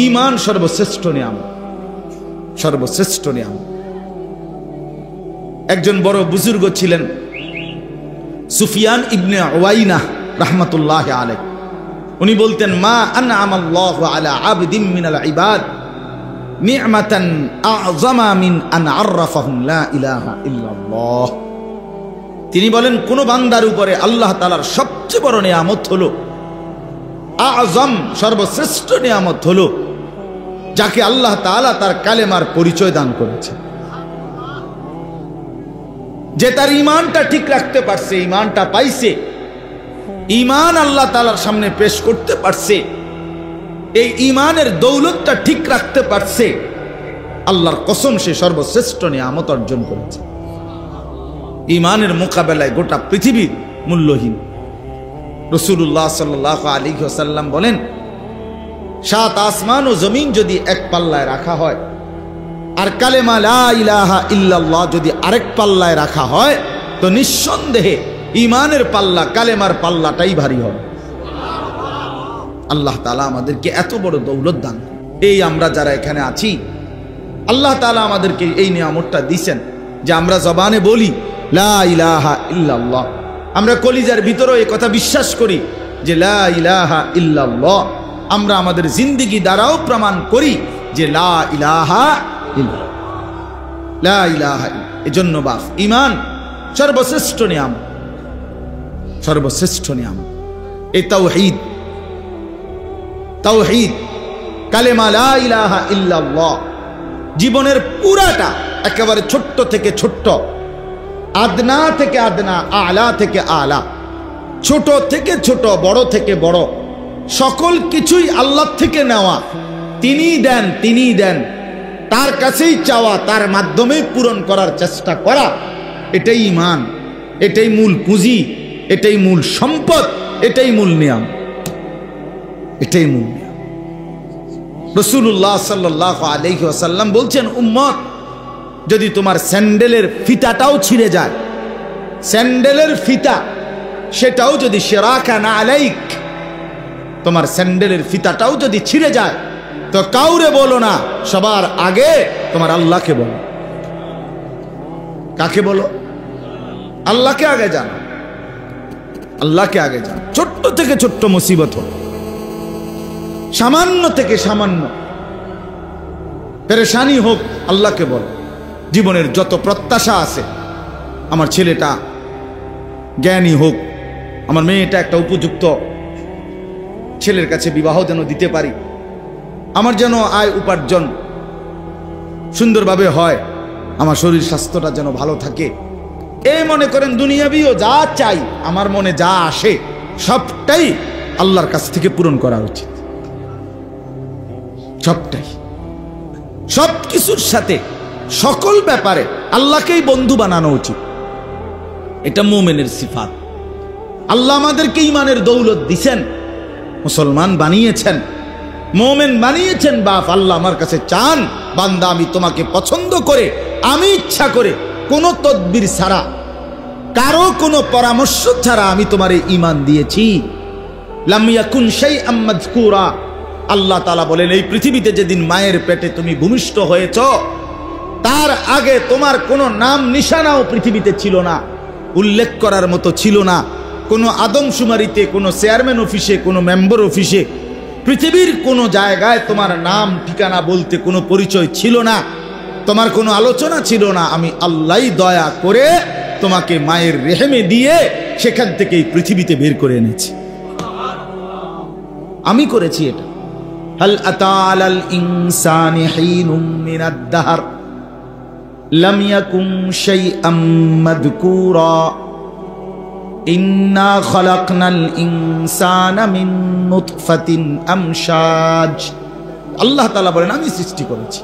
ঈমান সর্বশ্রেষ্ঠ নিয়ামত, সর্বশ্রেষ্ঠ নিয়ামত। একজন বড় বুজুর্গ ছিলেন সুফিয়ান ইবনে উয়াইনা রাহমাতুল্লাহি আলাইহি। উনি বলতেন, মা আনআমাল্লাহু আলা আবদিন মিনাল ইবাদ নি'মাতান আ'যামা মিন আন আররাফাহুম লা ইলাহা ইল্লাল্লাহ। তিনি বলেন, কোন বান্দার উপরে আল্লাহ তাআলার সবচেয়ে বড় নিয়ামত হলো, আ'যাম সর্বশ্রেষ্ঠ নিয়ামত হলো, যাকে আল্লাহ তাআলা তার কালেমার পরিচয় দান করেছে। যে তার ঈমানটা ঠিক রাখতে পারছে, ঈমানটা পাইছে, ঈমান আল্লাহ তাআলার সামনে পেশ করতে পারছে, এই ঈমানের দৌলতটা ঠিক রাখতে পারছে, আল্লাহর কসম সে সর্বশ্রেষ্ঠ নিয়ামত অর্জন করেছে। ঈমানের মোকাবেলায় গোটা পৃথিবী মূল্যহীন। রাসূলুল্লাহ সাল্লাল্লাহু আলাইহি ওয়াসাল্লাম বলেন, 7 আসমান ও জমিন যদি এক পাল্লায় রাখা হয়, আর কালেমা লা ইলাহা ইল্লাল্লাহ যদি আরেক পাল্লায় রাখা হয়, তো নিঃসন্দেহে ঈমানের পাল্লা কালেমার পাল্লাটাই ভারী হবে। আল্লাহ তাআলা আমাদেরকে এত বড় দৌলত দান। এই আমরা যারা এখানে আছি, আল্লাহ তাআলা আমাদেরকে এই নিয়ামতটা দিয়েছেন যে আমরা জবানে বলি লা ইলাহা ইল্লাল্লাহ। আমরা কলিজার ভিতরে এই কথা বিশ্বাস করি যে লা ইলাহা ইল্লাল্লাহ। আমরা আমাদের জিন্দেগি দ্বারাও প্রমাণ করি যে লা ইলাহা ইল্লাল্লাহ, লা ইলাহা। এজন্য বাস ঈমান সর্বশ্রেষ্ঠ নিয়ামত, সর্বশ্রেষ্ঠ নিয়ামত। এই তাওহীদ, তাওহীদ কালেমা লা ইলাহা ইল্লাল্লাহ জীবনের পুরাটা, একেবারে ছোট্ট থেকে ছোট্ট, আদনা থেকে আদনা, আলা থেকে আলা, ছোট থেকে ছোট, বড় থেকে বড়, সকল কিছুই আল্লাহ থেকে নেওয়া। তিনিই দেন, তিনিই দেন, তার কাছেই চাওয়া, তার মাধ্যমেই পূরণ করার চেষ্টা করা। এটাই ঈমান, এটাই মূল পুঁজি, এটাই মূল সম্পদ, এটাই মূল নিয়াম, এটাই মূল নিয়াম। রাসূলুল্লাহ সাল্লাল্লাহু আলাইহি ওয়াসাল্লাম বলছেন, উম্মত, যদি তোমার স্যান্ডেলের ফিতাটাও ছিঁড়ে যায়, স্যান্ডেলের ফিতা সেটাও যদি শিরাকা না আলাইক, তোমার স্যান্ডেলের ফিতাটাও যদি ছিঁড়ে যায়, তো কাউরে বলো না, সবার আগে তোমার আল্লাহকে বলো। কাকে বলো? আল্লাহকে আগে জানো, আল্লাহকে আগে জানো। ছোট্ট থেকে ছোট্ট মুসিবত হোক, সামান্য থেকে সামান্য পেরেশানি হোক, আল্লাহকে বলো। জীবনের যত প্রত্যাশা আছে, আমার ছেলেটা জ্ঞানী হোক, আমার মেয়েটা একটা উপযুক্ত ছেলের কাছে বিবাহ যেন দিতে পারি, আমার যেন আয় উপার্জন সুন্দরভাবে হয়, আমার শরীর স্বাস্থ্যটা যেন ভালো থাকে, এই মনে করেন দুনিয়াবিও যা চাই, আমার মনে যা আসে সবটাই আল্লাহর কাছ থেকে পূরণ করা উচিত। সবটাই, সব কিছুর সাথে, সকল ব্যাপারে আল্লাহকেই বন্ধু বানানো উচিত। এটা মুমিনের সিফাত। আল্লাহ আমাদেরকে ঈমানের দৌলত দিছেন, মুসলমান বানিয়েছেন, মুমিন বানিয়েছেন। বাপ আল্লাহ আমার কাছে চান, বান্দা আমি তোমাকে পছন্দ করে, আমি ইচ্ছা করে, কোনো তদবির ছাড়া, কারো কোনো পরামর্শ ছাড়া আমি তোমারে ঈমান দিয়েছি। লাম ইয়াকুন শাইআম মাযকুরা। আল্লাহ তাআলা বলেন, এই পৃথিবীতে যেদিন মায়ের পেটে তুমি ভূমিষ্ঠ হয়েছ, তার আগে তোমার কোনো নাম নিশানাও পৃথিবীতে ছিল না, উল্লেখ করার মতো ছিল না। কোনো আদমশুমারিতে, কোনো চেয়ারম্যান অফিসে, কোনো মেম্বার অফিসে, পৃথিবীর কোনো জায়গায় তোমার নাম ঠিকানা বলতে কোনো পরিচয় ছিল না, তোমার কোনো আলোচনা ছিল না। আমি আল্লাহই দয়া করে তোমাকে মায়ের রেহেমে দিয়ে সেখান থেকে এই পৃথিবীতে বের করে এনেছি, আমি করেছি এটা। হাল আতা আলাল ইনসানি হিনুম মিনাদ দাহর লাম ইয়াকুন শাইআম মাযকুরা ইন্না খালাকনাল ইনসানা মিন নুতফাতিন আমশাজ। আল্লাহ তাআলা বলেন, আমি সৃষ্টি করেছি,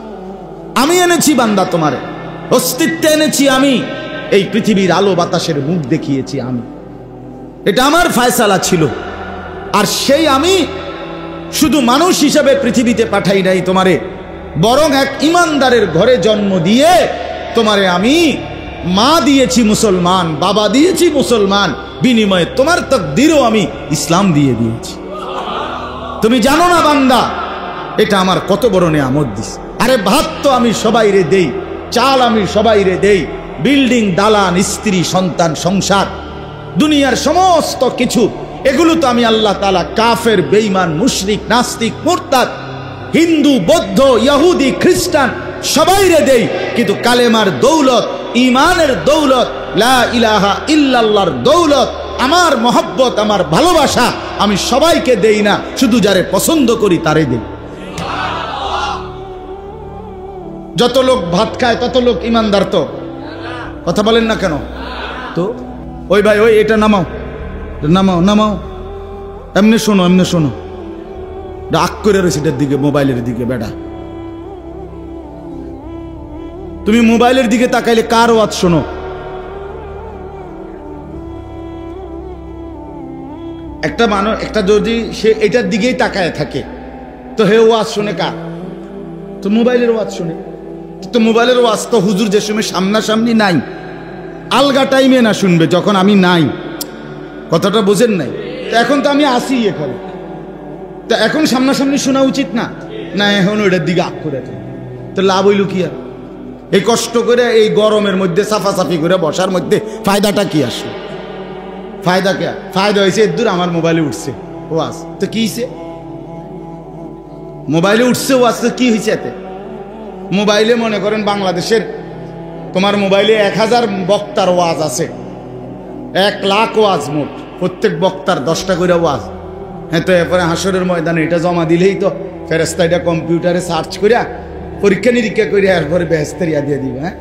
আমি এনেছি বান্দা, তোমার অস্তিত্বে এনেছি আমি, এই পৃথিবীর আলো বাতাসের মুখ দেখিয়েছি আমি, এটা আমার ফয়সালা ছিল। আর সেই আমি শুধু মানুষ হিসাবে পৃথিবীতে পাঠাই নাই তোমারে, বরং এক ইমানদারের ঘরে জন্ম দিয়ে তোমারে আমি মা দিয়েছি মুসলমান, বাবা দিয়েছি মুসলমান, বিনিময়ে তোমার তাকদীরও আমি ইসলাম দিয়ে দিয়েছি। তুমি জানো না বান্দা, এটা আমার কত বড় নিয়ামত দিস। আরে ভাত তো আমি সবাইরে দেই, চাল আমি সবাইরে দেই, বিল্ডিং, দালান, স্ত্রী, সন্তান, সংসার, দুনিয়ার সমস্ত কিছু, এগুলো তো আমি আল্লাহ তাআলা কাফের, বেঈমান, মুশরিক, নাস্তিক, মুরতাদ, হিন্দু, বৌদ্ধ, ইহুদি, খ্রিস্টান সবাইরে দেই। কিন্তু কালেমার দৌলত, ঈমানের দৌলত, লা ইলাহা ইল্লাল্লাহর দৌলত, আমার মহব্বত, আমার ভালোবাসা আমি সবাইকে দেই না, শুধু যারে পছন্দ করি তারে দেই। যত লোক ভাত খায় তত লোক ইমানদার তো? কথা বলেন না কেন? তো ওই ভাই, ওই এটা নামাও, নামাও, নামাও, এমনি শোনো, এমনি শোনো, রাগ করে রয়েছে এটার দিকে, মোবাইলের দিকে। বেটা, তুমি মোবাইলের দিকে তাকাইলে কার ওয়াজ শোনো? একটা মানুষ, একটা যদি সে এটার দিকেই তাকায় থাকে তো হে ওয়াজ শুনে কার? তো মোবাইলের ওয়াজ শুনে। তো মোবাইলের ওয়াজ তো হুজুর যে সময় সামনাসামনি নাই, আলগা টাইমে না শুনবে, যখন আমি নাই। কথাটা বোঝেন নাই? তো এখন তো আমি আসি এখানে, তো এখন সামনাসামনি শোনা উচিত না? না, এখন ওইটার দিকে আগ করে তো লাভ হইল কি? আর এই কষ্ট করে এই গরমের মধ্যে সাফাসাফি করে বসার মধ্যে ফায়দাটা কি আসে? ফায়দা কে? ফায়দা হয়েছে এদূর আমার মোবাইলে উঠছে ওয়াজ, তো কি হয়েছে? মোবাইলে উঠছে ওয়াজ, তো কি হয়েছে এতে? মোবাইলে মনে করেন বাংলাদেশের তোমার মোবাইলে 1000 বক্তার ওয়াজ আছে, 1 লাখ ওয়াজ মোট, প্রত্যেক বক্তার 10টা করে ওয়াজ। হ্যাঁ, তো এরপরে হাসরের ময়দানে এটা জমা দিলেই তো ফেরেশতা এটা কম্পিউটারে সার্চ করিয়া পরীক্ষা নিরীক্ষা করিয়া এরপরে বেহেশতের ইয়া দিয়ে দিবে। হ্যাঁ,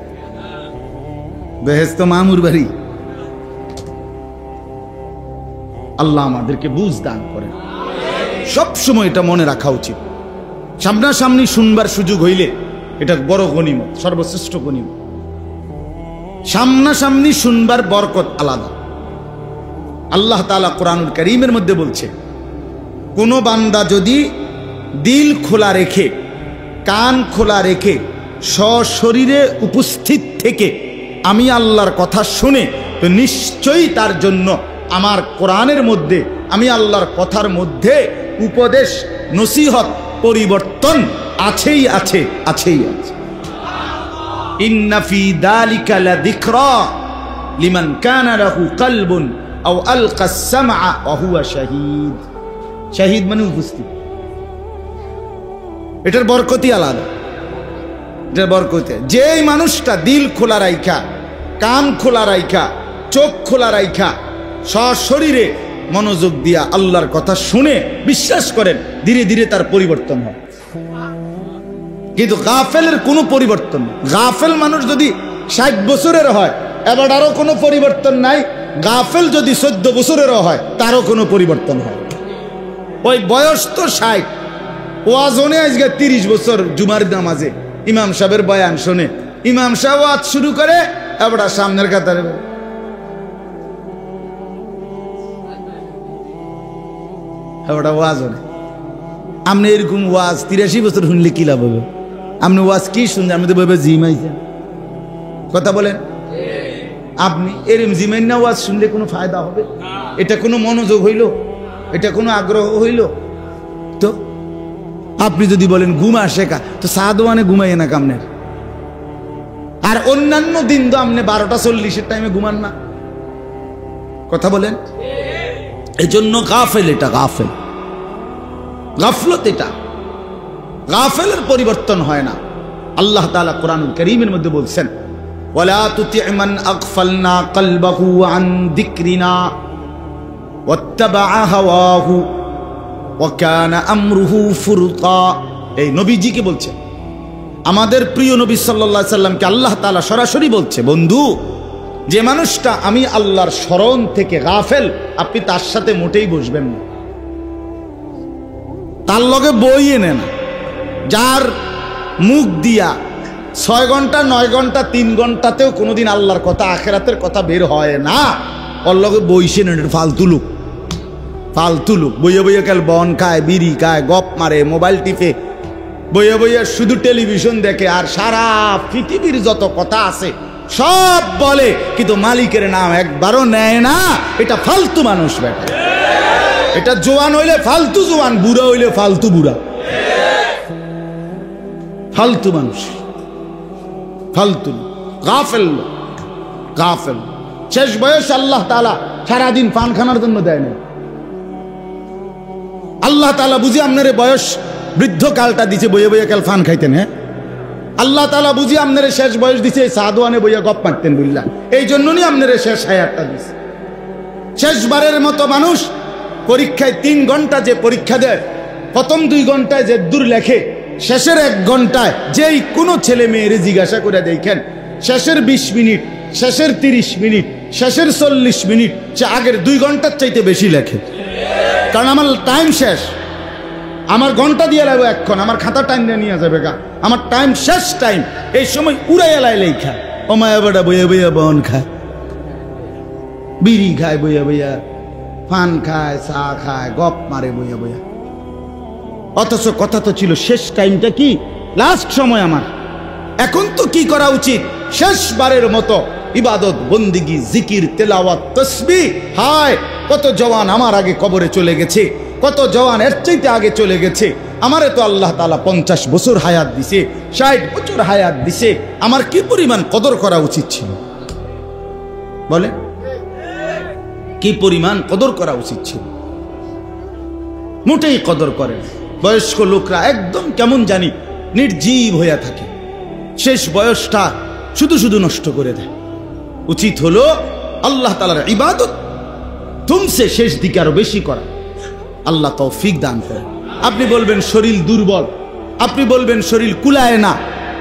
বেহেশত মামুর বাড়ি। আল্লাহ আমাদেরকে বুঝ দান করেন। সবসময় এটা মনে রাখা উচিত, সামনাসামনি শুনবার সুযোগ হইলে এটা বড় গনিমত, সর্বশ্রেষ্ঠ গনিমত। সামনাসামনি শুনবার বরকত আলাদা। আল্লাহ তাআলা কোরআনুল কারীমের মধ্যে বলছে, কোন বান্দা যদি দিল খোলা রেখে, কান খোলা রেখে, সশরীরে উপস্থিত থেকে আমি আল্লাহর কথা শুনে, তো নিশ্চয়ই তার জন্য আমার কোরআনের মধ্যে, আমি আল্লাহর কথার মধ্যে উপদেশ, নসিহত, পরিবর্তন আছেই আছে, আছেই আছে। ইন্না ফি যালিকা লাযিকরা লিমান কানা লাহু কলবুন আও আলকাস সামআ ওয়া হুয়া শাহীদ। শাহীদ মানে উপস্থিত। এটার বরকতই আলাদা, এটার বরকতে। যেই মানুষটা দিল খোলা রাইখা, কান খোলা রাইখা, চোখ খোলা রাইখা, সশরীরে মনোযোগ দিয়া আল্লাহর কথা শুনে, বিশ্বাস করেন ধীরে ধীরে তার পরিবর্তন হয়। কিন্তু গাফেলের কোনো পরিবর্তন নেই। গাফেল মানুষ যদি 60 বছরের হয়, এবার আরো কোনো পরিবর্তন নাই। গাফেল যদি 14 বছরেরও হয়, তারও কোনো পরিবর্তন হয়। ওই বয়স তো 60, ওয়াজনে আজকে 30 বছর জুমার নামাজে ইমাম সাহেবের বয়ান শুনে, ইমাম সাহেব ওয়াজ শুরু করে, এবার সামনের কাতারে এবার ওয়াজ হলে আপনি এরকম ওয়াজ 83 বছর শুনলে কি লাভ হবে? আপনি ওয়াজ কি শুনছেন? আমি তো ভাবে জিমাইছেন। কথা বলেন, আপনি এরম জিমাইন না ওয়াজ শুনলে কোনো ফায়দা হবে? এটা কোনো মনোযোগ হইল? এটা কোনো আগ্রহ হইল? তো আপনি যদি বলেন ঘুম আসে কা, তো সাদওয়ানে ঘুমাইয়ে না কামনের। আর অন্যান্য দিন তো আপনি 12টা 40-এর টাইমে ঘুমান না। কথা বলেন, এই জন্য গাফেল, এটা গাফেল, গাফলত। এটা গাফেলের পরিবর্তন হয় না। আল্লাহ তাআলা কোরআনুল কারীমের মধ্যে বলছেন, ওয়ালা তুতি' মান আগফালনা কলবাহু আন যিকরিনা ওয়াত্তাবা'a হাওয়াহু ওয়া কানা আমরুহু ফুরতা। এই নবীজিকে বলছেন, আমাদের প্রিয় নবী সাল্লাল্লাহু আলাইহি সাল্লামকে আল্লাহ তাআলা সরাসরি বলছে, বন্ধু, যে মানুষটা আমি আল্লাহর স্মরণ থেকে গাফেল, আপনি তার সাথে মোটেই বসবেন না, তার লগে বইয়ে নেন। যার মুখ দিয়া 6 ঘন্টা 9 ঘন্টা 3 ঘন্টাতেও কোনোদিন আল্লাহর কথা, আখেরাতের কথা বের হয় না, ওর লগে বইসে নেন। ফালতু লোক, ফালতু লোক বইয়ে বইয়ে কাল বন খায়, বিড়ি খায়, গপ মারে, মোবাইল টিপে, বইয়ে বইয়ে শুধু টেলিভিশন দেখে, আর সারা পৃথিবীর যত কথা আছে সব বলে, কিন্তু মালিকের নাম একবারও নেয় না। এটা ফালতু মানুষ বেটা। এটা জোয়ান হইলে ফালতু জোয়ান, বুড়া হইলে ফালতু বুড়া। ফালতু মানুষ, ফালতু গাফেল লোক, গাফেল। শেষ বয়স আল্লাহ তাআলা সারাদিন পান খানার জন্য দেয় না। আল্লাহ তাআলা বুঝি আপনার বয়স বৃদ্ধ কালটা দিছে বইয়ে বইয়ে কাল ফান খাইতেন। হ্যাঁ, আল্লাহ তাআলা বুঝি আপনার শেষ বয়স দিছে সাদওয়ানে বইয়া গপ মারতেন বুঝলা, এই জন্য নি আপনার শেষ হায়াতটা দিছে। শেষবারের মতো মানুষ পরীক্ষায় 3 ঘন্টা যে পরীক্ষা দেয়, প্রথম 2 ঘন্টায় যে দূর লেখে, শেষের 1 ঘন্টায় যেই কোনো ছেলে মেয়েরে জিজ্ঞাসা করে দেখেন, শেষের 20 মিনিট, শেষের 30 মিনিট, শেষের 40 মিনিট সে আগের 2 ঘন্টার চাইতে বেশি লেখে। কারণ আমার টাইম শেষ, আমার ঘন্টা দিয়ে লাগবে এখন, আমার খাতা টাইম নিয়ে যাবে গা, আমার টাইম শেষ টাইম। এই সময় উড়াইয়া লাই লেখা, ও মায়া বেটা বইয়া বইয়া বন খায়, বিড়ি খায় বইয়া বইয়া, পান খায়, চা খায়, গপ মারে বইয়া বইয়া। অথচ কথা তো ছিল শেষ টাইমটা কি, লাস্ট সময় আমার। এখন তো কি করা উচিত, শেষবারের মতো ইবাদত, বন্দিগি, জিকির, তেলাওয়াত, তাসবিহ। হায় কত জওয়ান আমার আগে কবরে চলে গেছে, কত জওয়ান এর চাইতে আগে চলে গেছে। আমারে তো আল্লাহ তাআলা 50 বছর হায়াত দিছে, 60 বছর হায়াত দিছে। আমার কি পরিমাণ কদর করা উচিত ছিল বলে, কি পরিমাণ কদর করা উচিত ছিল? মোটেই কদর করে না। বয়স্ক লোকরা একদম কেমন জানি নির্জীব হইয়া থাকে, শেষ বয়সটা শুধু শুধু নষ্ট করে দেয়। উচিত হলো আল্লাহ তাআলার ইবাদত তুমসে শেষ দিকে আরো বেশি করা। আল্লাহ তৌফিক দান করে। আপনি বলবেন শরীর দুর্বল, আপনি বলবেন শরীর কুলায় না,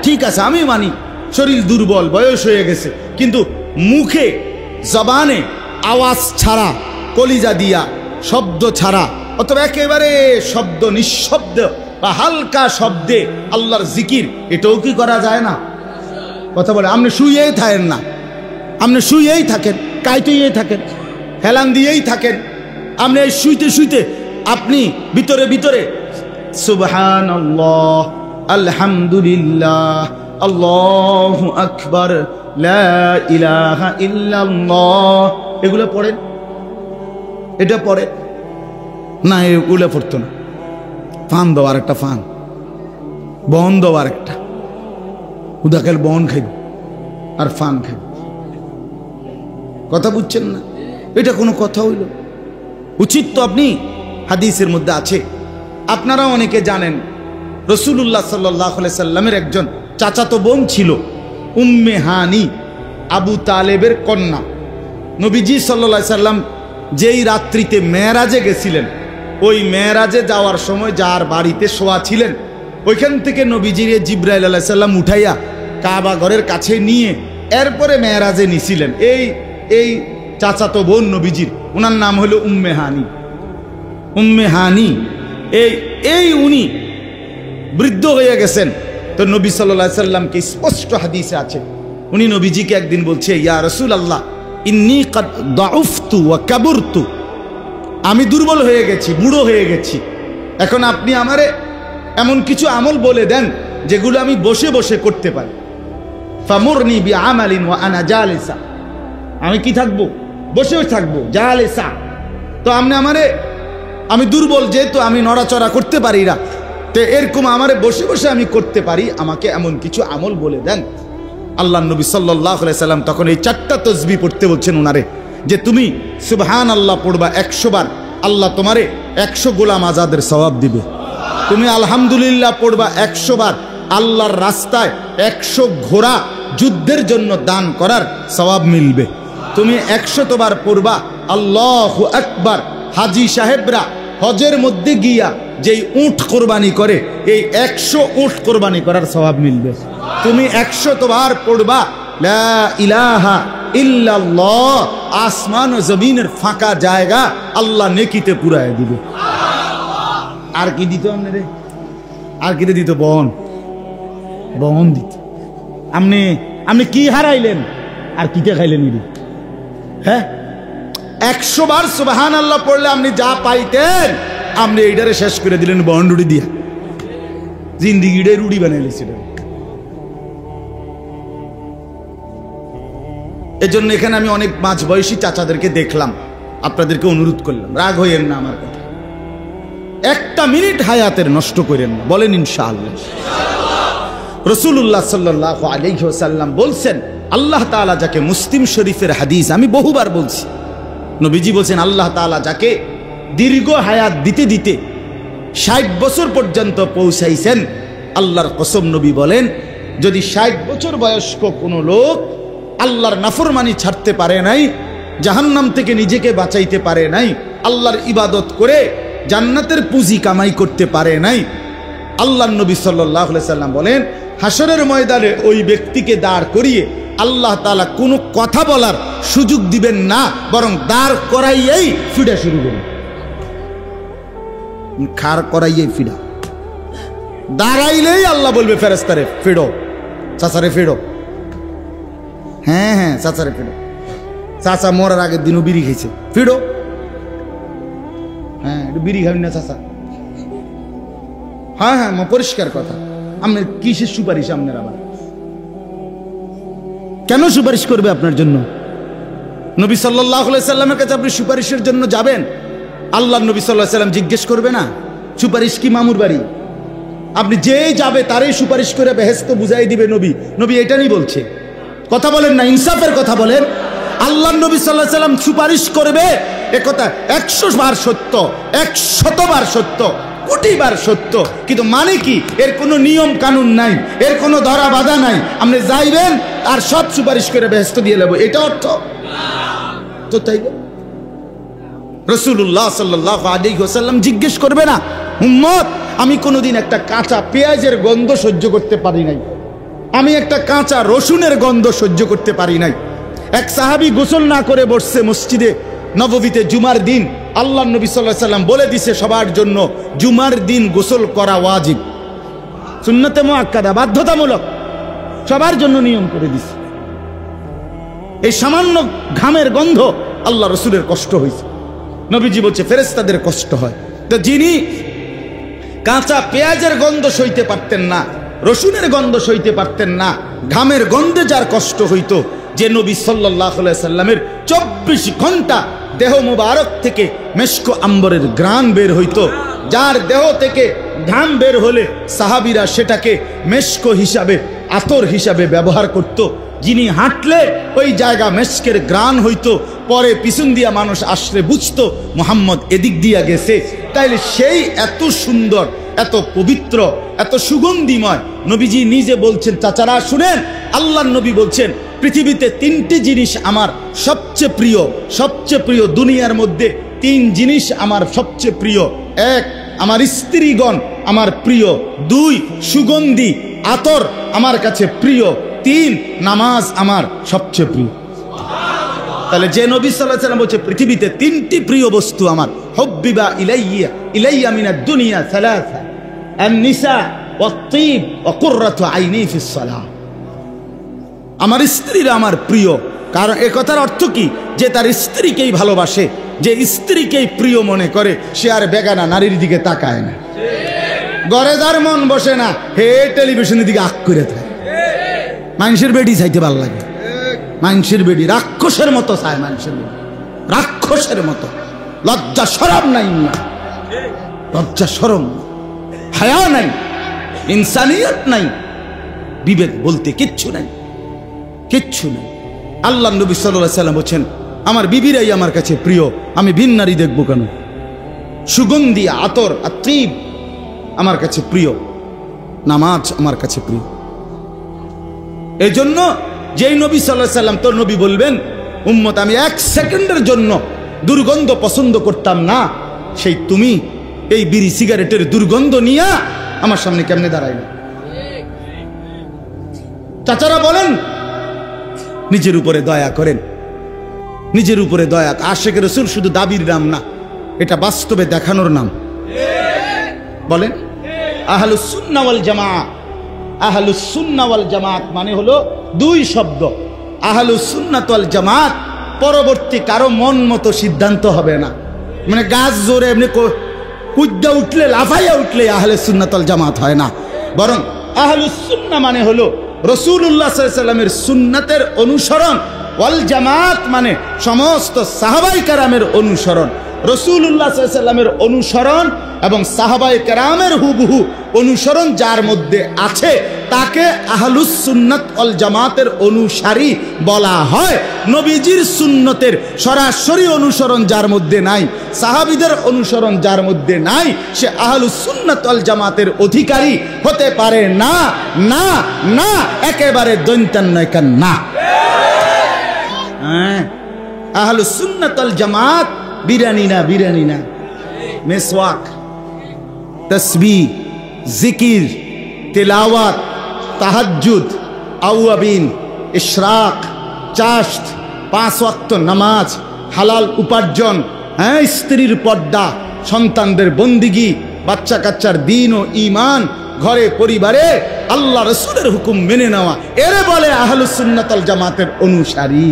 ঠিক আছে আমি মানি শরীর দুর্বল, বয়স হয়ে গেছে, কিন্তু মুখে জবানে আওয়াজ ছাড়া, কলিজা দিয়া শব্দ ছাড়া, অথবা একেবারে শব্দ নিঃশব্দ বা হালকা শব্দে আল্লাহর জিকির, এটাও কি করা যায় না? কথা বলে, আপনি শুয়েই থাকেন না, আপনি শুয়েই থাকেন, কাইতেই থাকেন, হেলান দিয়েই থাকেন, আপনি এই শুইতে শুইতে আপনি ভিতরে ভিতরে সুবহানাল্লাহ, আলহামদুলিল্লাহ, আল্লাহু আকবার, লা ইলাহা ইল্লাল্লাহ এগুলো পড়েন। এটা পড়ে না, এগুলো পড়তো না। ফান দাও আর একটা, ফান বন দাও আর একটা, উদাকাল বন খাইব আর ফান খাইব। কথা বুঝছেন না? এটা কোনো কথা হইল? উচিত তো। আপনি হাদিসের মধ্যে আছে, আপনারা অনেকে জানেন, রাসূলুল্লাহ সাল্লাল্লাহু আলাইহি সাল্লামের একজন চাচাতো বোন ছিল, উম্মে হানি, আবু তালেবের কন্যা। নবীজি সাল্লাল্লাহু আলাইহি সাল্লাম যেই রাত্রিতে মেরাজে গেছিলেন, ওই মেরাজে যাওয়ার সময় যার বাড়িতে শোয়া ছিলেন, ওইখান থেকে নবীজিরে জিবরাইল আলাইহিস সালাম উঠাইয়া কাবা ঘরের কাছে নিয়ে এরপরে মেরাজে নিছিলেন। এই চাচাতো বোন নবীজির, ওনার নাম হলো উম্মে হানি। উম্মে হানি এই উনি বৃদ্ধ হয়ে গেছেন। তো নবী সাল্লাল্লাহু আলাইহি সাল্লামকে স্পষ্ট হাদিসে আছে, উনি নবীজিকে একদিন বলছে, ইয়া রাসূলুল্লাহ ইন্নী কাদ দাউফতু ওয়া কাবুরতু, আমি দুর্বল হয়ে গেছি, বুড়ো হয়ে গেছি, এখন আপনি আমারে এমন কিছু আমল বলে দেন যেগুলো আমি বসে বসে করতে পারি। ফামুরনি বিআমালিন ওয়া আনা জালিসা, আমি কি থাকবো? বসে থাকবো, জালিসা। তো আপনি আমারে, আমি দুর্বল যেহেতু, আমি নড়াচড়া করতে পারি না, তো এরকম আমারে বসে বসে আমি করতে পারি, আমাকে এমন কিছু আমল বলে দেন। আল্লাহ নবী সাল্লাল্লাহু আলাইহি সাল্লাম তখন এই 4টা তাসবিহ পড়তে বলছেন ওনারে, যে তুমি সুবহানাল্লাহ পড়বা 100 বার, আল্লাহ তোমারে 100 গোলাম আজাদের সওয়াব দিবে। তুমি আলহামদুলিল্লাহ পড়বা 100 বার, আল্লাহর রাস্তায় 100 ঘোড়া যুদ্ধের জন্য দান করার সওয়াব মিলবে। তুমি 100 বার পড়বা আল্লাহু আকবার, হাজী সাহেবরা হজের মধ্যে গিয়া যেই উট কোরবানি করে, এই 100 উট কোরবানি করার সওয়াব মিলবে। তুমি 100 বার পড়বা লা ইলাহা ইল্লাল্লাহ, আসমান ও জমিনের ফাঁকা জায়গা আল্লাহ নেকিতে পুরায় দিবে। আর কি দিত আপনারে? আর কি দিত? বন দিত। আপনি কি হারাইলেন আর কিতে খাইলেন? হ্যাঁ, 100 বার সুবহানাল্লাহ পড়লে আপনি যা পাইতেন, আপনি এইটারে শেষ করে দিলেন বন রুটি দিয়া, জিন্দিগিটাই রুটি বানাইলেছিলেন। এজন্য এখানে আমি অনেক মাঝ বয়সী চাচাদেরকে দেখলাম, আপনাদেরকে অনুরোধ করলাম, রাগ হইয়েন না আমার কথা, 1টা মিনিট হায়াতের নষ্ট করেন না, বলেন ইনশাআল্লাহ। রাসূলুল্লাহ সাল্লাল্লাহু আলাইহি ওয়াসাল্লাম বলছেন, আল্লাহ তাআলা যাকে, মুসলিম শরীফের হাদিস, আমি বহুবার বলছি, নবীজি বলছেন আল্লাহ তাআলা যাকে দীর্ঘ হায়াত দিতে দিতে 60 বছর পর্যন্ত পৌঁছাইছেন, আল্লাহর কসম নবী বলেন, যদি 60 বছর বয়স্ক কোনো লোক আল্লাহর নাফরমানি ছাড়তে পারে নাই, জাহান্নাম থেকে নিজেকে বাঁচাইতে পারে নাই, আল্লাহর ইবাদত করে জান্নাতের পুঁজি কামাই করতে পারে নাই, আল্লাহর নবী সাল্লাল্লাহু আলাইহি সাল্লাম বলেন হাসরের ময়দানে ওই ব্যক্তিকে দাঁড় করিয়ে আল্লাহ তাআলা কোনো কথা বলার সুযোগ দিবেন না, বরং দাঁড় করাইয়েই ফিডা শুরু করবেন। খাড় করাইয়েই ফিডা, দাঁড়াইলেই আল্লাহ বলবে ফেরেশতারে ফিডো, চাচারে ফিডো, হ্যাঁ হ্যাঁ চাচারে ফিডো, চাচা মরার আগের দিনও বিড়ি খেয়েছে, ফিডো, হ্যাঁ একটু বিড়ি খাবেন না চাচা, হ্যাঁ হ্যাঁ পরিষ্কার কথা। আপনার কিসের সুপারিশ? আপনার আবার কেন সুপারিশ করবে আপনার জন্য? নবী সাল্লাল্লাহু আলাইহি সাল্লামের কাছে আপনি সুপারিশের জন্য যাবেন, আল্লাহ নবী সাল্লাল্লাহু আলাইহি সাল্লাম জিজ্ঞেস করবে না সুপারিশ কি মামুর বাড়ি? আপনি যেই যাবে তারই সুপারিশ করে বেহেশত বুঝাই দিবে নবী। নবী এটা নিয়ে বলছে, কথা বলেন না, ইনসাফের কথা বলেন। আল্লাহ নবী সাল্লাল্লাহু আলাইহি সাল্লাম সুপারিশ করবে এ কথা 100 বার সত্য, 100 বার সত্য, কোটি বার সত্য, কিন্তু মানে কি এর কোনো নিয়ম কানুন নাই, এর কোনো ধরা বাধা নাই, আপনি যাইবেন আর সব সুপারিশ করে বেহেশত দিয়ে নেব, এটা অর্থ তো তাই। রাসূলুল্লাহ সাল্লাল্লাহু আলাইহি ওয়াসাল্লাম জিজ্ঞেস করবে না, উম্মত আমি কোনোদিন একটা কাঁচা পেঁয়াজের গন্ধ সহ্য করতে পারি নাই, আমি একটা কাঁচা রসুনের গন্ধ সহ্য করতে পারি নাই। এক সাহাবী গোসল না করে বসছে মসজিদে নববীতে জুমার দিন, আল্লাহ নবী সাল্লাল্লাহু আলাইহি ওয়াসাল্লাম বলে দিছে সবার জন্য জুমার দিন গোসল করা ওয়াজিব, সুন্নতে মুআক্কাদা, বাধ্যতামূলক, সবার জন্য নিয়ম করে দিছে। এই সামান্য ঘামের গন্ধ আল্লাহ রসুলের কষ্ট হয়েছে, নবীজি বলছে ফেরেশতাদের কষ্ট হয়। তো যিনি কাঁচা পেঁয়াজের গন্ধ সইতে পারতেন না, রসুনের গন্ধ সইতে পারতেন না, ঘামের গন্ধে যার কষ্ট হইতো, যে নবী সাল্লাল্লাহু আলাইহি সাল্লামের 24 ঘন্টা দেহ মুবারক থেকে মেশক আম্বরের ঘ্রাণ বের হইতো, যার দেহ থেকে ঘাম বের হলে সাহাবীরা সেটাকে মেশক হিসাবে, আতর হিসাবে ব্যবহার করত, যিনি হাঁটলে ওই জায়গা মেশকের ঘ্রাণ হইতো, পরে পিছন দিয়া মানুষ আসলে বুঝতো মুহাম্মদ এদিক দিয়া গেছে। তাইলে সেই এত সুন্দর, এত পবিত্র, এত সুগন্ধিময় নবীজি নিজে বলছেন, চাচারা শুনেন, আল্লাহর নবী বলছেন পৃথিবীতে 3টি জিনিস আমার সবচেয়ে প্রিয়, সবচেয়ে প্রিয়, দুনিয়ার মধ্যে 3 জিনিস আমার সবচেয়ে প্রিয়। 1 আমার স্ত্রীগণ আমার প্রিয়, 2 সুগন্ধি আতর আমার কাছে প্রিয়, 3 নামাজ আমার সবচেয়ে প্রিয়। তাহলে যে নবী সাল্লাল্লাহু আলাইহি ওয়াসাল্লাম বলছে পৃথিবীতে 3টি প্রিয় বস্তু আমার, হুব্বিবা ইলাইয়া মিনাদ দুনিয়া সালাসা, আন-নিসা ওয়াত-তিব ওয়া কুররাতু আইনি ফিস সালাহ। আমার স্ত্রীরা আমার প্রিয়, কারণ এ কথার অর্থ কি, যে তার স্ত্রীকেই ভালোবাসে, যে স্ত্রীকেই প্রিয় মনে করে, সে আর বেগানা নারীর দিকে তাকায় না, ঘরে যার মন বসে না, হে টেলিভিশনের দিকে আঁক করে থাকে। মানুষের বেডি চাইতে ভালো লাগে, মানুষের বেডি রাক্ষসের মতো চায়, মানুষের বেডি রাক্ষসের মতো, লজ্জা শরম নাই, লজ্জা শরম, হায়া নাই, ইনসানিয়ত নাই, বিবেক বলতে কিচ্ছু নাই, কিচ্ছু নাই। আল্লাহ নবী সাল্লাল্লাহু আলাইহি ওয়াসাল্লাম বলেন আমার বিবিরাই আমার কাছে প্রিয়, আমি ভিন নারী দেখবো কেন? সুগন্ধি আতর আত্রিব আমার কাছে প্রিয়, নামাজ আমার কাছে প্রিয়। এই জন্য যেই নবী সাল্লাল্লাহু আলাইহি ওয়াসাল্লাম, তোর নবী বলবেন উম্মত আমি 1 সেকেন্ডের জন্য দুর্গন্ধ পছন্দ করতাম না, সেই তুমি এই বিড়ি সিগারেটের দুর্গন্ধ নিয়ে আমার সামনে কেমনে দাঁড়াইলে? চাচারা বলেন নিজের উপরে দয়া করেন, নিজের উপরে দয়া। আশিক রাসূল শুধু দাবির নাম না, এটা বাস্তবে দেখানোর নাম। বলেন আহলুস সুন্নাহ ওয়াল জামাআহ, আহলুস সুন্নাহ ওয়াল জামাআত মানে হলো 2 শব্দ। আহলুস সুন্নাহ ওয়াল জামাআত পরবর্তী কারো মন মতো সিদ্ধান্ত হবে না, মানে গাছ জোরে এমনি কুদ্দা উঠলে, লাফাইয়া উঠলে আহলুস সুন্নাহ ওয়াল জামাআত হয় না, বরং আহলুস সুন্নাহ মানে হলো রাসূলুল্লাহ সাল্লাল্লাহু আলাইহি ওয়াসাল্লামের সুন্নাতের অনুসরণ, ওয়াল জামাত মানে সমস্ত সাহাবায়ে কেরামের অনুসরণ। রাসূলুল্লাহ সাল্লাল্লাহু আলাইহি ওয়াসাল্লামের অনুসরণ এবং সাহাবায়ে কেরামের হুবহু অনুসরণ যার মধ্যে আছে তাকে আহলুস সুন্নাত ওয়াল জামাতের অনুসারী বলা হয়। নবীজির সুন্নতের সরাসরি অনুসরণ যার মধ্যে নাই, সাহাবীদের অনুসরণ যার মধ্যে নাই, সে আহলুস সুন্নাত ওয়াল জামাতের অধিকারী হতে পারে না। না না, একেবারে দৈন্তান নয় কেন না। আহলুস সুন্নাত ওয়াল জামাত বিরানি না, বিরানি না, মেসওয়াক, তসবিহ, জিকির, তিলাওয়াত, তাহাজ্জুদ, আওয়াবিন, ইশরাক, চাশত, 5 ওয়াক্ত নামাজ, হালাল উপার্জন, স্ত্রীর পর্দা, সন্তানদের বন্দিগি, বাচ্চা কাচ্চার দিন ও ঈমান, ঘরে পরিবারে আল্লাহ রাসূলের হুকুম মেনে নেওয়া, এরে বলে আহলুস সুন্নাত ওয়াল জামাতের অনুসারী।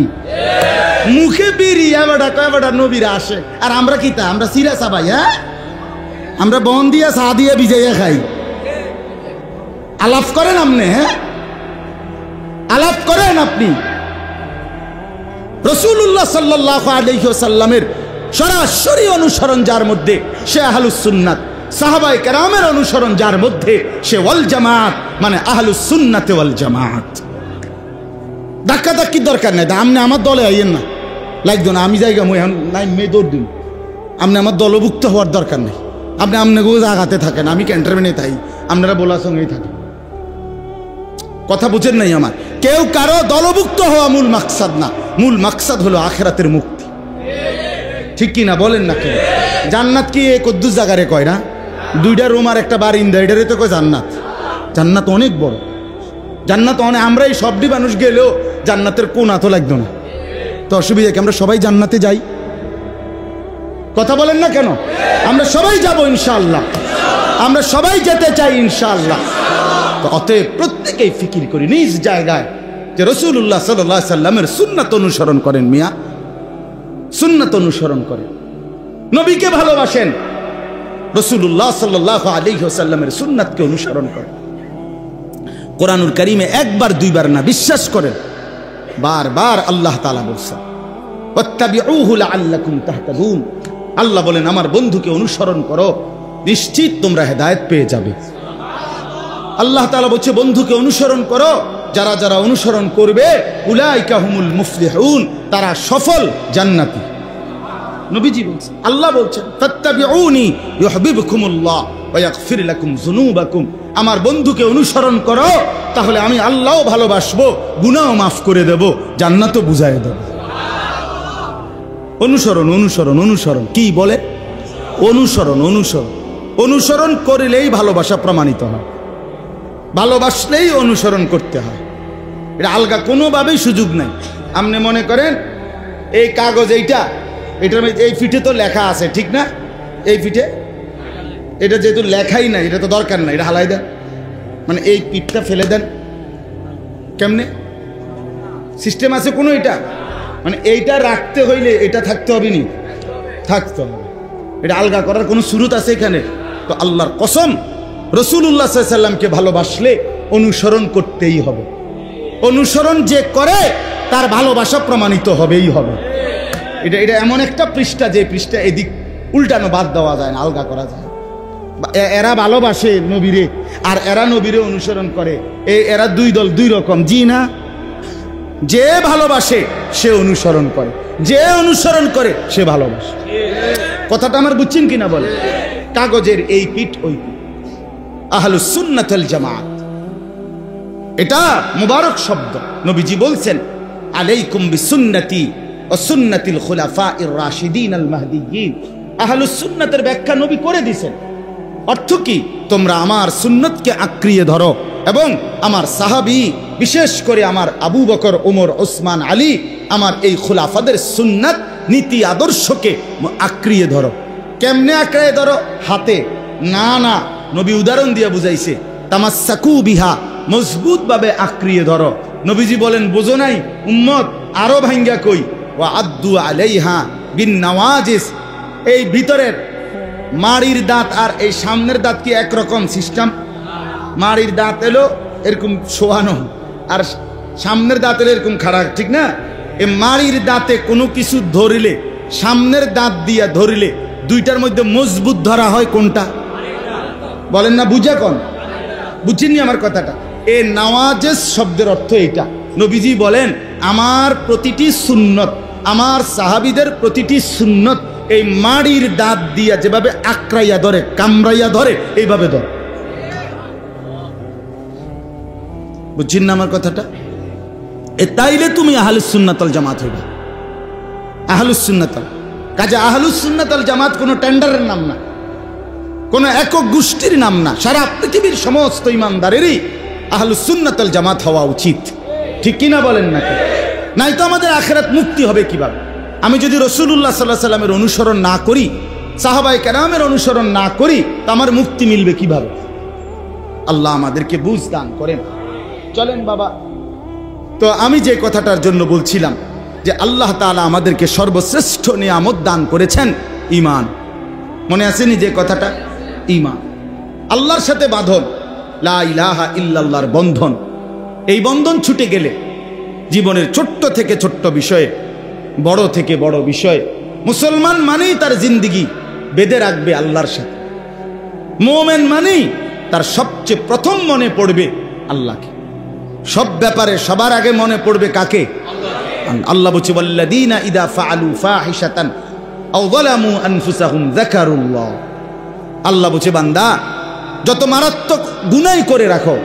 মুখে বিড়ি এবাডা কয়বাডা নবীরা আসে, আর আমরা কি তা আমরা সিরা সাবাই, আমরা বন দিয়া চা দিয়ে ভিজাইয়া খাই। আলাপ করেন আপনি, আলাপ করেন আপনি। রাসূলুল্লাহ সাল্লাল্লাহু আলাইহি ওয়াসাল্লামের সরাসরি অনুসরণ যার মধ্যে সে আহলুস সুন্নাত, সাহাবায়ে কেরামের অনুসরণ যার মধ্যে সে ওয়াল জামাত, মানে আহলুস সুন্নাত ওয়াল জামাত। ধাক্কা ধাক্কির দরকার নেই, আপনি আমার দলে আইয়েন না, লাগতো না, আমি জায়গা মই নাই মে দৌড় দিন, আপনি আমার দলভুক্ত হওয়ার দরকার নেই, আপনি আপনাকেও জায়গাতে থাকেন, আমি ক্যান্টনমেন্টে থাকি, আপনারা বলার সঙ্গেই থাকেন। কথা বুঝেন নাই আমার, কেউ কারো দলভুক্ত হওয়া মূল মাকসাদ না, মূল মাকসাদ হলো আখিরাতের মুক্তি। ঠিক কি না বলেন না? কেন জান্নাত কি এই কদ্দুস জায়গারে কয় না, 2টা রুম আর একটা বারিন্দা, এটারে তো কয় জান্নাত। জান্নাত অনেক বড়, জান্নাত অনেক, আমরা এই সবটি মানুষ গেলেও জান্নাতের কোনা তো লাগতো না, তো অসুবিধা কি? আমরা সবাই জান্নাতে যাই, কথা বলেন না কেন? আমরা সবাই যাব ইনশাআল্লাহ, আমরা সবাই যেতে চাই ইনশাআল্লাহ। তো অতএব প্রত্যেকেই ফিকির করি নিজ জায়গায় যে রাসূলুল্লাহ সাল্লাল্লাহু আলাইহি সাল্লামের সুন্নাত অনুসরণ করেন, মিয়া সুন্নাত অনুসরণ করেন, নবীকে ভালোবাসেন, রাসূলুল্লাহ সাল্লাল্লাহু আলাইহি ওয়াসাল্লামের সুন্নাতকে অনুসরণ করেন। কোরআনুল কারীমে একবার দুইবার না, বিশ্বাস করেন বারবার আল্লাহ তাআলা বলেছেন ওয়াত্তাবিউহু লাআল্লাকুম তাহতাদুন। আল্লাহ বলেন আমার বন্ধুকে অনুসরণ করো, নিশ্চিত তোমরা হেদায়েত পেয়ে যাবে। আল্লাহ তাআলা বলছে বন্ধুকে অনুসরণ করো, যারা যারা অনুসরণ করবে উলাইকা হুমুল মুফলিহুন, তারা সফল জান্নাতি। নবীজি বলছেন, আল্লাহ বলছেন ফাত্তাবিউনি ইউহিব্বুকুমুল্লাহ ওয়া ইয়াগফির লাকুম যুনুবাকুম। আমার বন্ধুকে অনুসরণ করো, তাহলে আমি আল্লাহও ভালোবাসবো, গুনাহও মাফ করে দেব, জান্নাতও বুঝায় দেব। অনুসরণ অনুসরণ অনুসরণ কি বলে? অনুসরণ অনুসরণ অনুসরণ করলেই ভালোবাসা প্রমাণিত হয়, ভালোবাসলেই অনুসরণ করতে হয়, এটা আলগা কোনোভাবেই সুযোগ নাই। আপনি মনে করেন এই কাগজ এইটা, এটার এই ফিটে তো লেখা আছে, ঠিক না? এই ফিটে এটা যেহেতু লেখাই নাই, এটা তো দরকার নাই, এটা হালাই দেন, মানে এই পিঠটা ফেলে দেন। কেমনে সিস্টেম আছে কোনো? এটা মানে এইটা রাখতে হইলে এটা থাকতে হবে, নি থাকতে হবে, এটা আলগা করার কোনো সুরত আছে এখানে? তো আল্লাহর কসম, রাসূলুল্লাহ সাল্লাল্লাহু আলাইহি সাল্লামকে ভালোবাসলে অনুসরণ করতেই হবে। অনুসরণ যে করে তার ভালোবাসা প্রমাণিত হবেই হবে। এটা এটা এমন একটা পৃষ্ঠা, যে পৃষ্ঠা এদিক উল্টানো বাদ দেওয়া যায় না, আলগা করা যায়। এরা ভালোবাসে নবীরে আর এরা নবীরে অনুসরণ করে, এরা দুই দল, দুই রকম। জি না, যে ভালোবাসে সে অনুসরণ করে, যে অনুসরণ করে সে ভালোবাসে। কথাটা আমার বুঝছেন কিনা বলে? কাগজের এই পিঠ ওই পিঠ, আহলুস সুন্নাত ওয়াল জামাত, এটা মুবারক শব্দ। নবীজি বলছেন আলাইকুম বিসুন্নতি ওয়া সুন্নাতিল খুলাফাইর রাশিদিন আল মাহদিয়্যিন। আহলুস সুন্নাতের ব্যাখ্যা নবী করে দিয়েছেন। অর্থ কি? তোমরা আমার সুন্নতকে আঁকড়িয়ে ধরো এবং আমার সাহাবী, বিশেষ করে আমার আবু বকর, ওমর, ওসমান, আলী, আমার এই খুলাফাদের সুন্নাত নীতি আদর্শকে আঁকড়িয়ে ধরো। কেমনে আঁকড়িয়ে ধরো? হাতে না, না, নবী উদাহরণ দিয়ে বুঝাইছে, তামাসসাকু বিহা, মজবুত ভাবে আঁকড়িয়ে ধরো। নবীজি বলেন বোঝো নাই উম্মত, আরো ভাঙ্গা কই, ওয়া আদ্দু আলাইহা বিন নওয়াজিস। এই ভিতরের মাড়ির দাঁত আর এই সামনের দাঁত কি একরকম সিস্টেম? মাড়ির দাঁত এলো এরকম শোয়ানো, আর সামনের দাঁত এলো এরকম খাড়া, ঠিক না? এই মাড়ির দাঁতে কোনো কিছু ধরিলে সামনের দাঁত দিয়া ধরলে দুইটার মধ্যে মজবুত ধরা হয় কোনটা? বলেন না, বুঝা কোন? বুঝিনি আমার কথাটা? এ নওয়াজেস শব্দের অর্থ এটা। নবীজি বলেন আমার প্রতিটি সুন্নত, আমার সাহাবীদের প্রতিটি সুন্নত এই মাড়ির দাঁত দিয়া যেভাবে আঁকড়াইয়া ধরে, কামড়াইয়া ধরে, এইভাবে ধরে। বুঝছেন না আমার কথাটা? এ তাইলে তুমি আহলুস সুন্নাত ওয়াল জামাত হইবা। আহলুস সুন্নাত, কাজে আহলুস সুন্নাত ওয়াল জামাত কোনো টেন্ডারের নাম না, কোনো একক গোষ্ঠীর নাম না। সারা পৃথিবীর সমস্ত ইমানদারেরই আহলুস সুন্নাত ওয়াল জামাত হওয়া উচিত। ঠিক কিনা বলেন না? নাই তো আমাদের আখিরাত মুক্তি হবে কিভাবে? আমি যদি রাসূলুল্লাহ সাল্লাল্লাহু আলাইহি সাল্লামের অনুসরণ না করি, সাহাবায়ে কেরামের অনুসরণ না করি, তো আমার মুক্তি মিলবে কিভাবে? আল্লাহ আমাদেরকে বুঝ দান করেন। চলেন বাবা, তো আমি যে কথাটার জন্য বলছিলাম যে আল্লাহ তাআলা আমাদেরকে সর্বশ্রেষ্ঠ নিয়ামত দান করেছেন ঈমান। মনে আসেনি যে কথাটা? ঈমান, আল্লাহর সাথে বাঁধন, লা ইলাহা ইল্লাল্লাহর বন্ধন। এই বন্ধন ছুটে গেলে জীবনের ছোট্ট থেকে ছোট্ট বিষয়ে, বড় থেকে বড় বিষয়ে, মুসলমান মানেই তার জিন্দেগি বেঁধে রাখবে আল্লাহর সাথে। মুমিন মানেই তার সবচেয়ে প্রথম মনে পড়বে আল্লাহকে। সব ব্যাপারে সবার আগে মনে পড়বে কাকে? আল্লাহ বলছে ওয়াল্লাযীনা ইযা ফাআলু ফাহিশাতান আও যালামু আনফুসাহুম যাকারুল্লাহ। আল্লাহ বলছে বান্দা, যত মারাত্মক গুনাহ করে রাখো,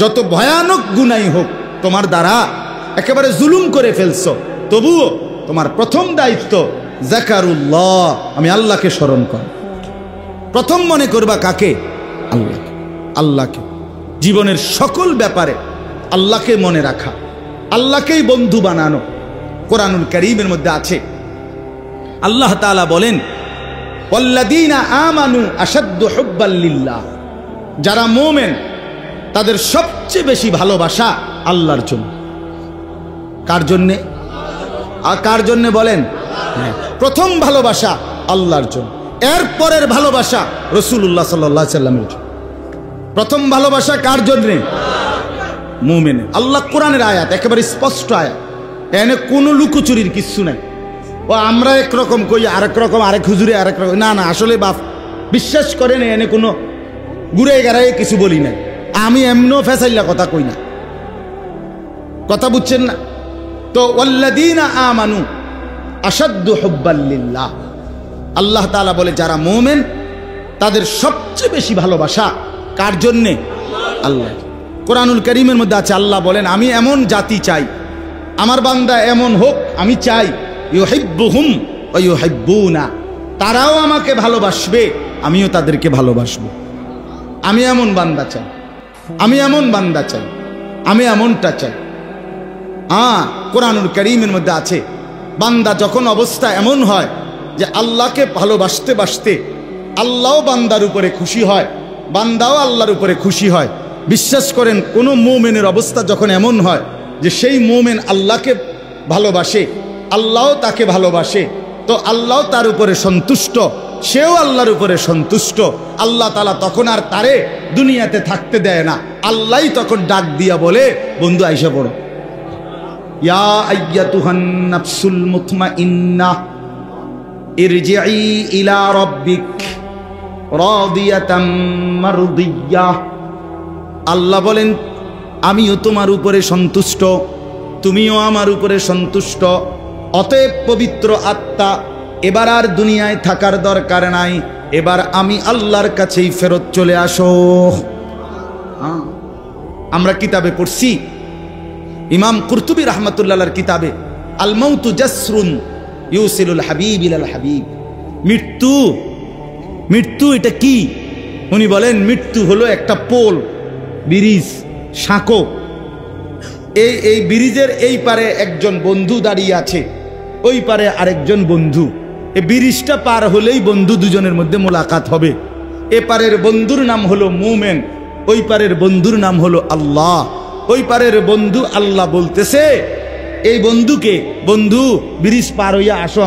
যত ভয়ানক গুনাহ হোক তোমার দ্বারা, একেবারে জুলুম করে ফেলছো, তবুও তোমার প্রথম দায়িত্ব যাকারুল্লাহ, আমি আল্লাহকে স্মরণ করো। প্রথম মনে করবা কাকে? আল্লাহকে। আল্লাহকে জীবনের সকল ব্যাপারে আল্লাহকে মনে রাখা, আল্লাহকেই বন্ধু বানানো। কোরআনুল কারীমের মধ্যে আছে, আল্লাহ তাআলা বলেন ওয়াল্লাযীনা আমানু আশাদ্দু হুব্বাল লিল্লাহ। যারা মুমিন তাদের সবচেয়ে বেশি ভালোবাসা আল্লাহর জন্য। কার জন্যে? আর কার জন্যে বলেন? প্রথম ভালোবাসা আল্লাহর জন্য, এর পরের ভালোবাসা রাসূলুল্লাহ সাল্লাল্লাহু আলাইহি সাল্লামের জন্য। প্রথম ভালোবাসা কার জন্যে? মুমিনের। আল্লাহ কোরআনের আয়াত, একেবারে স্পষ্ট আয়াত, এনে কোনো লুকোচুরির কিচ্ছু নাই। ও আমরা একরকম কই, আরেক রকম, আরেক হুজুরে আরেক রকম, না না, আসলে বাপ বিশ্বাস করেন এনে কোনো ঘুরে গেড়াই কিছু বলি নাই। আমি এমনও ফেসাইলা কথা কই না, কথা বুঝছেন না? তো ওয়াল্লাযীনা আমানু আশাদ্দু হুব্বাল লিল্লাহ, আল্লাহ তাআলা বলে যারা মুমিন তাদের সবচেয়ে বেশি ভালোবাসা কার জন্যে? আল্লাহ। কোরআনুল কারীমের মধ্যে আছে, আল্লাহ বলেন আমি এমন জাতি চাই, আমার বান্দা এমন হোক, আমি চাই ইউহিব্বুহুম ওয়া ইউহিব্বুনা, তারাও আমাকে ভালোবাসবে, আমিও তাদেরকে ভালোবাসবো। আমি এমন বান্দা চাই, আমি এমন বান্দা চাই, আমি এমনটা চাই। কোরআনুল কারীমের মধ্যে আছে, বান্দা যখন অবস্থা এমন হয় যে আল্লাহকে ভালোবাসতে বাসতে আল্লাহও বান্দার উপরে খুশি হয়, বান্দাও আল্লাহর উপরে খুশি হয়। বিশ্বাস করেন, কোনো মুমিনের অবস্থা যখন এমন হয় যে সেই মুমিন আল্লাহকে ভালোবাসে, আল্লাহও তাকে ভালোবাসে, তো আল্লাহ তার উপরে সন্তুষ্ট, সেও আল্লাহর উপরে সন্তুষ্ট, আল্লাহ তাআলা তখন আর তারে দুনিয়াতে থাকতে দেয় না। আল্লাহই তখন ডাক দিয়া বলে, বন্ধু আইসা পড়ো, ইয়া আইয়াতুহান নাফসুল মুতমাইন্নাহ ইরজিই ইলা রাব্বিক রাদিয়াতাম মারদিয়াহ। আল্লাহ বলেন আমিও তোমার উপরে সন্তুষ্ট, তুমিও আমার উপরে সন্তুষ্ট, অতএব পবিত্র আত্মা, এবার আর দুনিয়ায় থাকার দরকার নাই, এবার আমি আল্লাহর কাছেই ফেরত চলে আসো। আমরা কিতাবে পড়ছি, ইমাম কুরতুবী রাহমাতুল্লাহ আলাইহির কিতাবে আল মাউতু জাসরুন ইউসিলুল হাবিব ইলাল হাবিব। মৃত্যু, মৃত্যু এটা কি? উনি বলেন মৃত্যু হলো একটা পোল, ব্রিজ, সাঁকো। এই ব্রিজের এই পারে একজন বন্ধু দাঁড়িয়ে আছে, ওই পারে আরেকজন বন্ধু। এই ব্রিজটা পার হলেই বন্ধু দুজনের মধ্যে মোলাকাত হবে। এ পারের বন্ধুর নাম হলো মুমিন, ওই পারের বন্ধুর নাম হলো আল্লাহ। ওই পারের বন্ধু আল্লাহ বলতেছে এই বন্ধুকে, বন্ধু ব্রিজ পার হইয়া আসো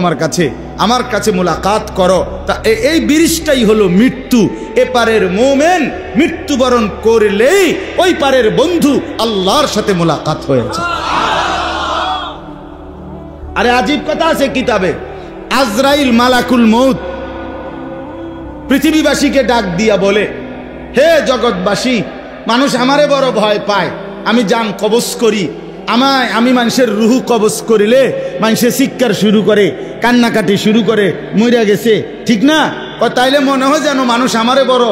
আমার কাছে মোলাকাত করো। তা এই ব্রিজটাই হলো মৃত্যু। এপারের মুমিন মৃত্যুবরণ করলেই ওই পারের বন্ধু আল্লাহর সাথে মোলাকাত হয়েছে। আরে আজীব কথা আছে কিতাবে, আজরাইল মালাকুল মউত পৃথিবীবাসীকে ডাক দিয়া বলে, হে জগৎবাসী, মানুষ আমারে বড় ভয় পায়, আমি জান কবজ করি, আমি মানুষের রুহু কবজ করিলে মানুষের চিৎকার শুরু করে, কান্নাকাটি শুরু করে, মইরা গেছে, ঠিক না? তাইলে মনে হয় যেন মানুষ আমারে বড়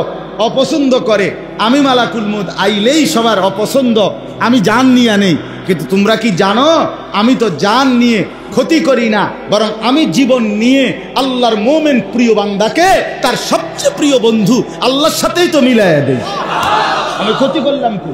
অপছন্দ করে, আমি মালাকুল মউত আইলেই সবার অপছন্দ, আমি জান নিয়ে নেই। কিন্তু তোমরা কি জানো, আমি তো জান নিয়ে ক্ষতি করি না, বরং আমি জীবন নিয়ে আল্লাহর মোমেন প্রিয় বান্দাকে তার সবচেয়ে প্রিয় বন্ধু আল্লাহর সাথেই তো মিলাইয়া দেই। আমি ক্ষতি করলাম কি?